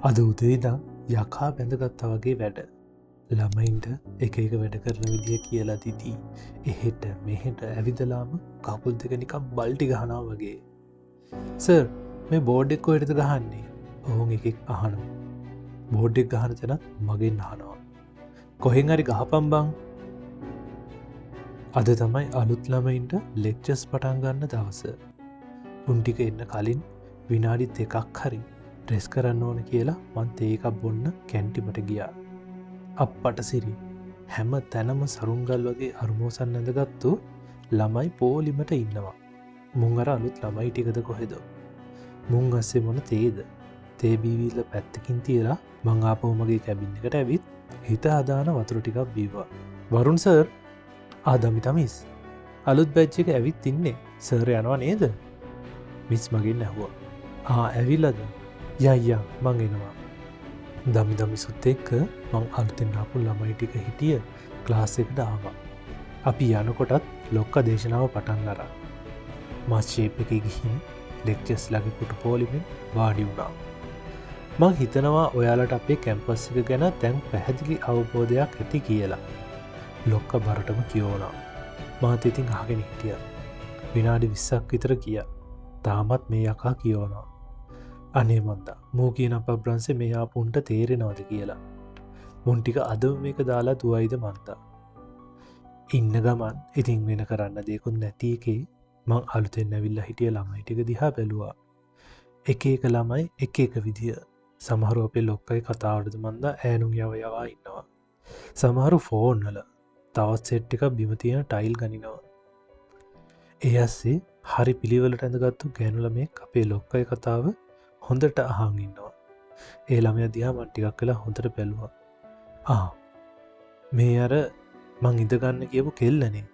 අද උදේ ඉඳන් යකා බැඳගත්තා වගේ වැඩ. ළමයින්ට එක එක වැඩ කරන විදිය කියලා දීදී එහෙට මෙහෙට ඇවිදලාම කකුල් දෙක නිකන් බල්ටි ගහනවා වගේ. සර් මේ බෝඩ් එක කොහෙටද ගහන්නේ? ඔවුන් එකෙක් අහනවා. බෝඩ් එක ගහන තැනත් මගෙන් අහනවා. කොහෙන් හරි ගහපන් බං. අද තමයි අලුත් ළමයින්ට ලෙක්චර්ස් පටන් ගන්න දවස. උන් ටික එන්න කලින් විනාඩි 2ක් හරි ඩ්‍රෙස් කරන්න ඕන කියලා මං තේ එකක් බොන්න කැන්ටිමට ගියා. අප්පට සිරි හැම තැනම සරුංගල් වගේ අරුමෝසන් ඇඳගත්තු ළමයි පෝලිමට ඉන්නවා. මුං අර අලුත් ළමයි ටිකද කොහෙද? මුං අස්සේ මොන තේද? තේ බීවිල්ල පැත්තකින් තියලා මං ආපහු මගේ කැබින් එකට ඇවිත් හිත හදාන වතුර ටිකක් බීවා. වරුන් සර්, ආදමි තමිස්. අලුත් බැච් එක ඇවිත් ඉන්නේ. සර් යනවා නේද? මිස් මගෙන් ඇහුවා. ඇවිල්ලාද? යයියා මං එනවා. දමිසුත් එක්ක මං අලුතෙන් ආපු ළමයි ටික හිටිය ක්ලාස් එකට ආවා. අපි යනකොටත් ලොක්ක දේශනාව පටන් අරන්. මස් ෂේප් එකේ ගිහින් ලෙක්චර්ස් ළඟ පුටු පොලිමෙන් වාඩි වුණා. මං හිතනවා ඔයාලට අපේ කැම්පස් එක ගැන දැන් පැහැදිලි අවබෝධයක් ඇති කියලා. ලොක්ක බරටම කියවනවා. මාත් ඉතින් අහගෙන හිටියා. විනාඩි 20ක් විතර ගියා. තාමත් මේ යකා කියවනවා. අනේ මන්දා මූ කියන අපබ්‍රංශේ මේ ආපුන්ට තේරෙනවද කියලා. මුන් ටික අදම මේක දාලා දුවයිද මන්දා. ඉන්න ගමන් ඉතින් වෙන කරන්න දෙයක්වත් නැති එකේ මං අලුතෙන් ඇවිල්ලා හිටිය ළමයි ටික දිහා බැලුවා. එක එක ළමයි එක එක විදිය. සමහරව අපේ ලොක්කගේ කතාවටද මන්දා ඈනුම් යවා ඉන්නවා. සමහරු ෆෝන් වල තවත් සෙට් එකක් බිම තියෙන ටයිල් ගනිනවා. ඒ ඇස්සේ හරි පිළිවෙලට ඇඳගත්තු ගෑනු ළමෙක් අපේ ලොක්කගේ කතාව හොඳට අහන් ඉන්නවා. ඒ ළමයා දිහා මං ටිකක් වෙලා හොඳට බැලුවා. මේ අර මං ඉඳගන්න කියපු කෙල්ලනේ.